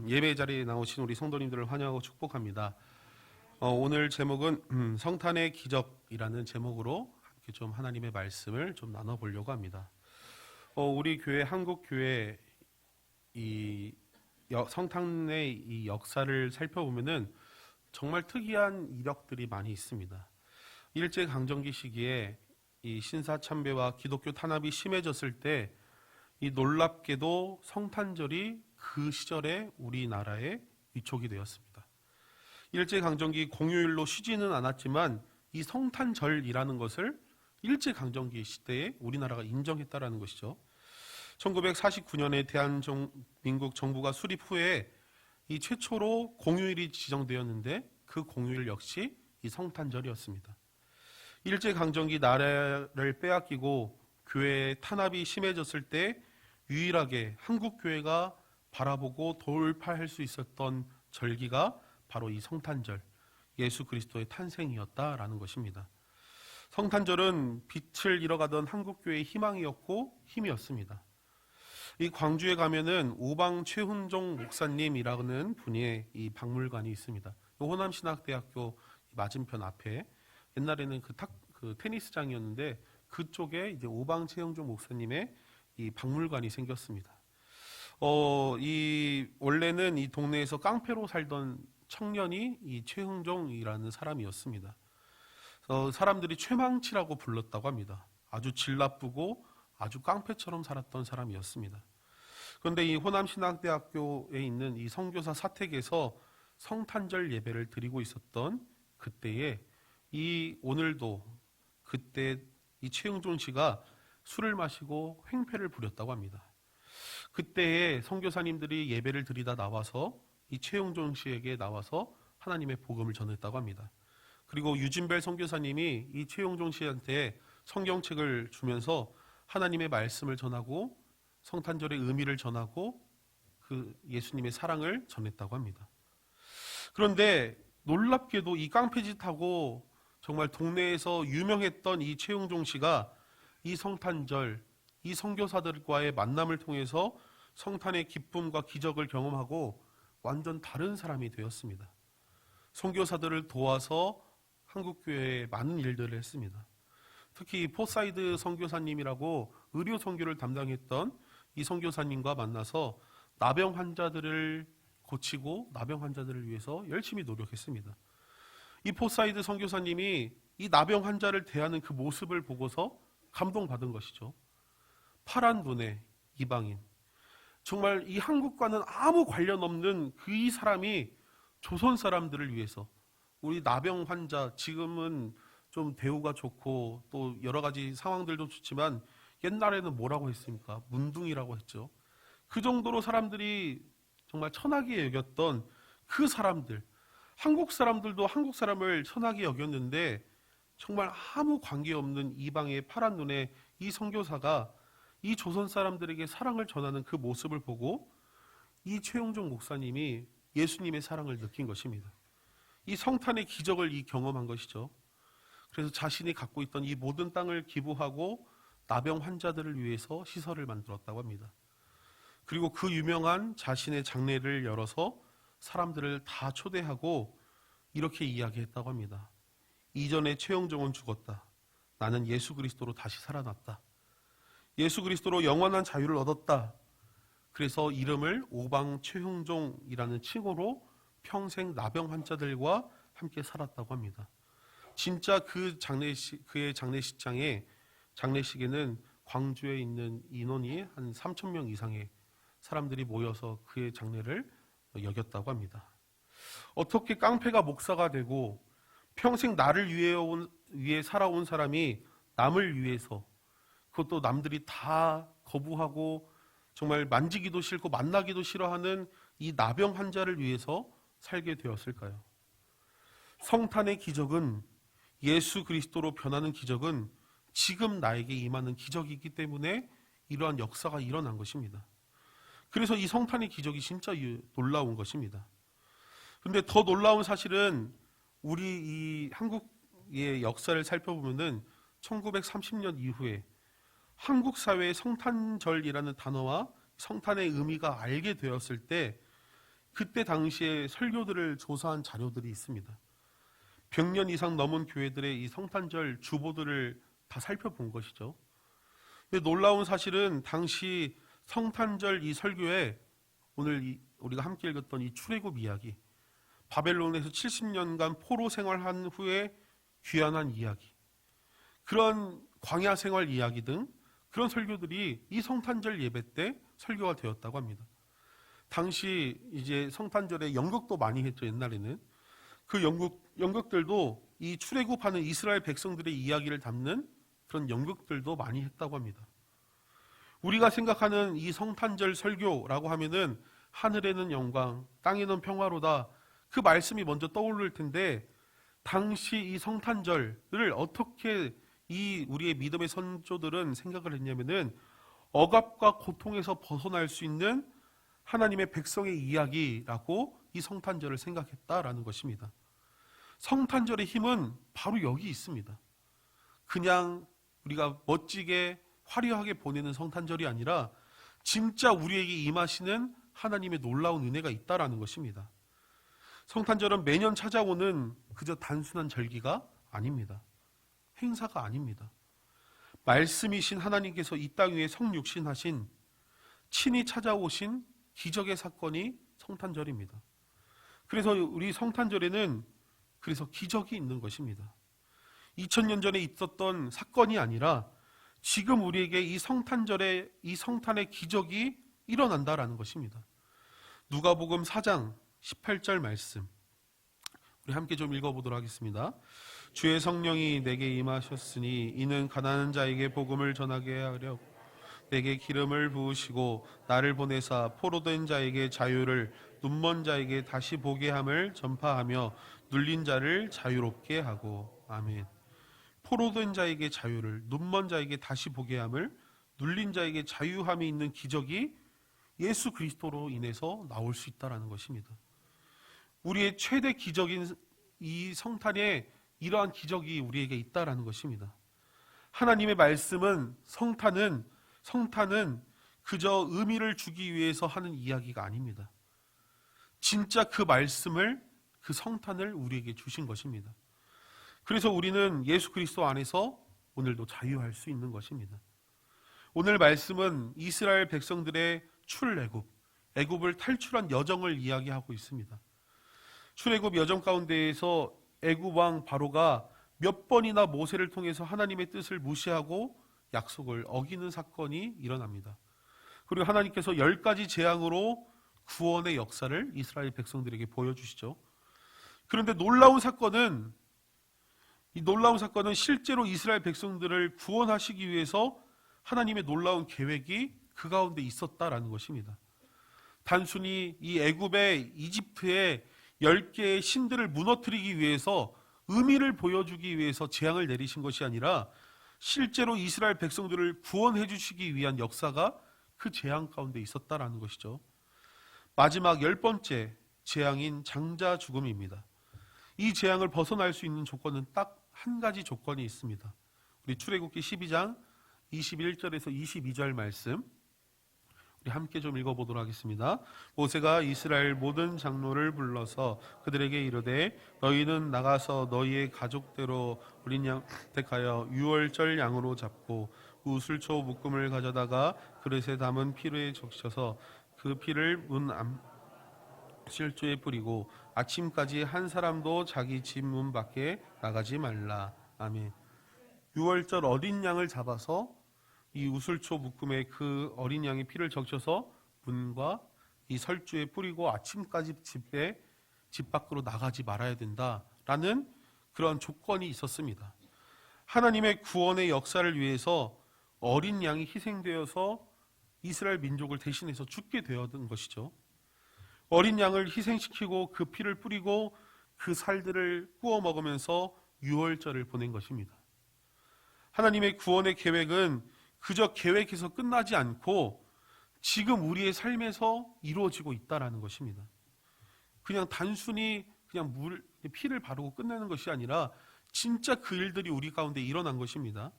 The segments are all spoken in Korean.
예배 자리에 나오신 우리 성도님들을 환영하고 축복합니다. 오늘 제목은 성탄의 기적이라는 제목으로 함께 좀 하나님의 말씀을 좀 나눠보려고 합니다. 우리 교회 한국교회 이 성탄의 이 역사를 살펴보면은 정말 특이한 이력들이 많이 있습니다. 일제강점기 시기에 이 신사참배와 기독교 탄압이 심해졌을 때 이 놀랍게도 성탄절이 그 시절에 우리나라에 위촉이 되었습니다. 일제강점기 공휴일로 쉬지는 않았지만 이 성탄절이라는 것을 일제강점기 시대에 우리나라가 인정했다라는 것이죠. 1949년에 대한민국 정부가 수립 후에 이 최초로 공휴일이 지정되었는데 그 공휴일 역시 이 성탄절이었습니다. 일제강점기 나라를 빼앗기고 교회의 탄압이 심해졌을 때 유일하게 한국교회가 바라보고 돌파할 수 있었던 절기가 바로 이 성탄절, 예수 그리스도의 탄생이었다라는 것입니다. 성탄절은 빛을 잃어가던 한국교회의 희망이었고 힘이었습니다. 이 광주에 가면은 오방 최훈종 목사님이라는 분의 이 박물관이 있습니다. 호남신학대학교 맞은편 앞에 옛날에는 그 테니스장이었는데 그쪽에 이제 오방 최훈종 목사님의 이 박물관이 생겼습니다. 원래는 이 동네에서 깡패로 살던 청년이 이 최흥종이라는 사람이었습니다. 사람들이 최망치라고 불렀다고 합니다. 아주 질 나쁘고 아주 깡패처럼 살았던 사람이었습니다. 그런데 이 호남신학대학교에 있는 이 선교사 사택에서 성탄절 예배를 드리고 있었던 그때에 오늘도 그때 이 최흥종 씨가 술을 마시고 횡패를 부렸다고 합니다. 그때에 선교사님들이 예배를 드리다 나와서 이 최흥종 씨에게 나와서 하나님의 복음을 전했다고 합니다. 그리고 유진벨 선교사님이 이 최흥종 씨한테 성경책을 주면서 하나님의 말씀을 전하고 성탄절의 의미를 전하고 그 예수님의 사랑을 전했다고 합니다. 그런데 놀랍게도 이 깡패짓하고 정말 동네에서 유명했던 이 최흥종 씨가 이 성탄절, 이 선교사들과의 만남을 통해서 성탄의 기쁨과 기적을 경험하고 완전 다른 사람이 되었습니다. 선교사들을 도와서 한국교회에 많은 일들을 했습니다. 특히 포사이드 선교사님이라고 의료 선교를 담당했던 이 선교사님과 만나서 나병 환자들을 고치고 나병 환자들을 위해서 열심히 노력했습니다. 이 포사이드 선교사님이 이 나병 환자를 대하는 그 모습을 보고서 감동받은 것이죠. 파란 눈의 이방인, 정말 이 한국과는 아무 관련 없는 이 사람이 조선 사람들을 위해서 우리 나병 환자, 지금은 좀 대우가 좋고 또 여러 가지 상황들도 좋지만 옛날에는 뭐라고 했습니까? 문둥이라고 했죠. 그 정도로 사람들이 정말 천하게 여겼던 그 사람들, 한국 사람들도 한국 사람을 천하게 여겼는데 정말 아무 관계없는 이방의 파란 눈의 이 선교사가 이 조선 사람들에게 사랑을 전하는 그 모습을 보고 이 최용종 목사님이 예수님의 사랑을 느낀 것입니다. 이 성탄의 기적을 경험한 것이죠. 그래서 자신이 갖고 있던 이 모든 땅을 기부하고 나병 환자들을 위해서 시설을 만들었다고 합니다. 그리고 그 유명한 자신의 장례를 열어서 사람들을 다 초대하고 이렇게 이야기했다고 합니다. 이전에 최영종은 죽었다. 나는 예수 그리스도로 다시 살아났다. 예수 그리스도로 영원한 자유를 얻었다. 그래서 이름을 오방 최흥종이라는 칭호로 평생 나병 환자들과 함께 살았다고 합니다. 진짜 그의 장례식에는 광주에 있는 인원이 한 3,000명 이상의 사람들이 모여서 그의 장례를 여겼다고 합니다. 어떻게 깡패가 목사가 되고 평생 나를 위해 살아온 사람이 남을 위해서, 그것도 남들이 다 거부하고 정말 만지기도 싫고 만나기도 싫어하는 이 나병 환자를 위해서 살게 되었을까요? 성탄의 기적은, 예수 그리스도로 변하는 기적은 지금 나에게 임하는 기적이기 때문에 이러한 역사가 일어난 것입니다. 그래서 이 성탄의 기적이 진짜 놀라운 것입니다. 그런데 더 놀라운 사실은 우리 이 한국의 역사를 살펴보면은 1930년 이후에 한국 사회의 성탄절이라는 단어와 성탄의 의미가 알게 되었을 때 그때 당시에 설교들을 조사한 자료들이 있습니다. 100년 이상 넘은 교회들의 이 성탄절 주보들을 다 살펴본 것이죠. 근데 놀라운 사실은 당시 성탄절 이 설교에 오늘 우리가 함께 읽었던 이 출애굽 이야기, 바벨론에서 70년간 포로 생활한 후에 귀환한 이야기, 그런 광야 생활 이야기 등 그런 설교들이 이 성탄절 예배 때 설교가 되었다고 합니다. 당시 이제 성탄절에 연극도 많이 했죠. 옛날에는 그 연극들도 이 출애굽하는 이스라엘 백성들의 이야기를 담는 그런 연극들도 많이 했다고 합니다. 우리가 생각하는 이 성탄절 설교라고 하면은 하늘에는 영광, 땅에는 평화로다, 그 말씀이 먼저 떠오를 텐데, 당시 이 성탄절을 어떻게 이 우리의 믿음의 선조들은 생각을 했냐면은 억압과 고통에서 벗어날 수 있는 하나님의 백성의 이야기라고 이 성탄절을 생각했다라는 것입니다. 성탄절의 힘은 바로 여기 있습니다. 그냥 우리가 멋지게 화려하게 보내는 성탄절이 아니라 진짜 우리에게 임하시는 하나님의 놀라운 은혜가 있다라는 것입니다. 성탄절은 매년 찾아오는 그저 단순한 절기가 아닙니다. 행사가 아닙니다. 말씀이신 하나님께서 이 땅 위에 성육신하신, 친히 찾아오신 기적의 사건이 성탄절입니다. 그래서 우리 성탄절에는 그래서 기적이 있는 것입니다. 2000년 전에 있었던 사건이 아니라 지금 우리에게 이 성탄절에 이 성탄의 기적이 일어난다라는 것입니다. 누가복음 4장 18절 말씀, 우리 함께 좀 읽어보도록 하겠습니다. 주의 성령이 내게 임하셨으니 이는 가난한 자에게 복음을 전하게 하려 내게 기름을 부으시고 나를 보내사 포로된 자에게 자유를, 눈먼 자에게 다시 보게 함을 전파하며 눌린 자를 자유롭게 하고. 아멘. 포로된 자에게 자유를, 눈먼 자에게 다시 보게 함을, 눌린 자에게 자유함이 있는 기적이 예수 그리스도로 인해서 나올 수 있다는 것입니다. 우리의 최대 기적인 이 성탄에 이러한 기적이 우리에게 있다는 것입니다. 하나님의 말씀은 성탄은 그저 의미를 주기 위해서 하는 이야기가 아닙니다. 진짜 그 말씀을, 그 성탄을 우리에게 주신 것입니다. 그래서 우리는 예수 그리스도 안에서 오늘도 자유할 수 있는 것입니다. 오늘 말씀은 이스라엘 백성들의 출애굽, 애굽을 탈출한 여정을 이야기하고 있습니다. 출애굽 여정 가운데에서 애굽 왕 바로가 몇 번이나 모세를 통해서 하나님의 뜻을 무시하고 약속을 어기는 사건이 일어납니다. 그리고 하나님께서 10가지 재앙으로 구원의 역사를 이스라엘 백성들에게 보여주시죠. 그런데 이 놀라운 사건은 실제로 이스라엘 백성들을 구원하시기 위해서 하나님의 놀라운 계획이 그 가운데 있었다라는 것입니다. 단순히 이 애굽의, 이집트의 10개의 신들을 무너뜨리기 위해서, 의미를 보여주기 위해서 재앙을 내리신 것이 아니라 실제로 이스라엘 백성들을 구원해 주시기 위한 역사가 그 재앙 가운데 있었다라는 것이죠. 마지막 10번째 재앙인 장자 죽음입니다. 이 재앙을 벗어날 수 있는 조건은 딱 한 가지 조건이 있습니다. 우리 출애굽기 12장 21절에서 22절 말씀, 우리 함께 좀 읽어보도록 하겠습니다. 모세가 이스라엘 모든 장로를 불러서 그들에게 이르되 너희는 나가서 너희의 가족대로 어린 양 택하여 유월절 양으로 잡고 우슬초 묶음을 가져다가 그릇에 담은 피를 적셔서 그 피를 문 실주에 뿌리고 아침까지 한 사람도 자기 집 문 밖에 나가지 말라. 아멘. 유월절 어린 양을 잡아서 이 우슬초 묶음에 그 어린 양의 피를 적셔서 문과 이 설주에 뿌리고 아침까지 집 밖으로 나가지 말아야 된다라는 그런 조건이 있었습니다. 하나님의 구원의 역사를 위해서 어린 양이 희생되어서 이스라엘 민족을 대신해서 죽게 되었던 것이죠. 어린 양을 희생시키고 그 피를 뿌리고 그 살들을 구워 먹으면서 유월절을 보낸 것입니다. 하나님의 구원의 계획은 그저 계획해서 끝나지 않고 지금 우리의 삶에서 이루어지고 있다는 것입니다. 그냥 단순히 피를 바르고 끝내는 것이 아니라 진짜 그 일들이 우리 가운데 일어난 것입니다.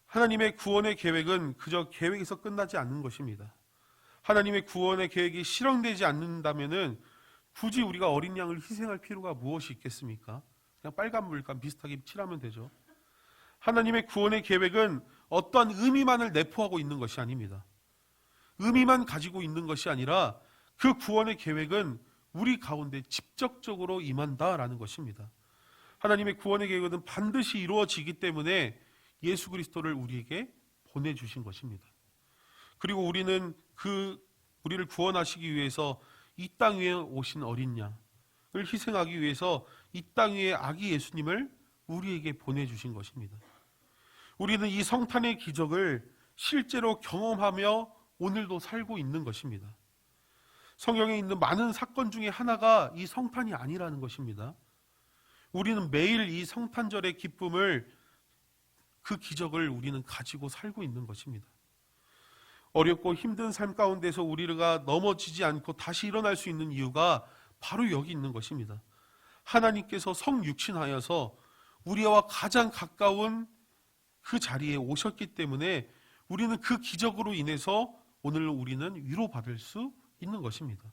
하나님의 구원의 계획은 그저 계획에서 끝나지 않는 것입니다. 하나님의 구원의 계획이 실현되지 않는다면은 굳이 우리가 어린 양을 희생할 필요가 무엇이 있겠습니까? 그냥 빨간 물감 비슷하게 칠하면 되죠. 하나님의 구원의 계획은 어떠한 의미만을 내포하고 있는 것이 아닙니다. 의미만 가지고 있는 것이 아니라 그 구원의 계획은 우리 가운데 직접적으로 임한다라는 것입니다. 하나님의 구원의 계획은 반드시 이루어지기 때문에 예수 그리스도를 우리에게 보내주신 것입니다. 그리고 우리는 우리를 구원하시기 위해서 이 땅 위에 오신 어린 양을 희생하기 위해서 이 땅 위에 아기 예수님을 우리에게 보내주신 것입니다. 우리는 이 성탄의 기적을 실제로 경험하며 오늘도 살고 있는 것입니다. 성경에 있는 많은 사건 중에 하나가 이 성탄이 아니라는 것입니다. 우리는 매일 이 성탄절의 기쁨을, 그 기적을 우리는 가지고 살고 있는 것입니다. 어렵고 힘든 삶 가운데서 우리가 넘어지지 않고 다시 일어날 수 있는 이유가 바로 여기 있는 것입니다. 하나님께서 성육신하여서 우리와 가장 가까운 그 자리에 오셨기 때문에 우리는 그 기적으로 인해서 오늘 우리는 위로받을 수 있는 것입니다.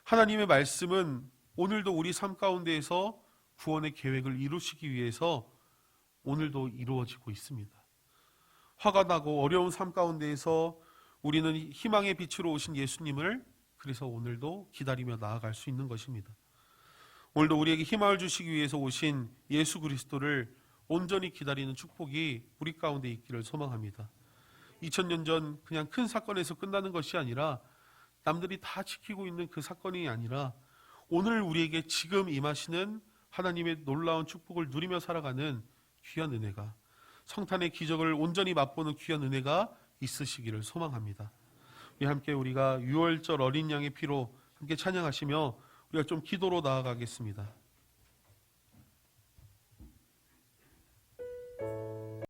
하나님의 말씀은 오늘도 우리 삶 가운데에서 구원의 계획을 이루시기 위해서 오늘도 이루어지고 있습니다. 화가 나고 어려운 삶 가운데에서 우리는 희망의 빛으로 오신 예수님을 그래서 오늘도 기다리며 나아갈 수 있는 것입니다. 오늘도 우리에게 희망을 주시기 위해서 오신 예수 그리스도를 온전히 기다리는 축복이 우리 가운데 있기를 소망합니다. 2000년 전 그냥 큰 사건에서 끝나는 것이 아니라, 남들이 다 지키고 있는 그 사건이 아니라, 오늘 우리에게 지금 임하시는 하나님의 놀라운 축복을 누리며 살아가는 귀한 은혜가, 성탄의 기적을 온전히 맛보는 귀한 은혜가 있으시기를 소망합니다. 우리가 6월절 어린 양의 피로 함께 찬양하시며 우리가 좀 기도로 나아가겠습니다.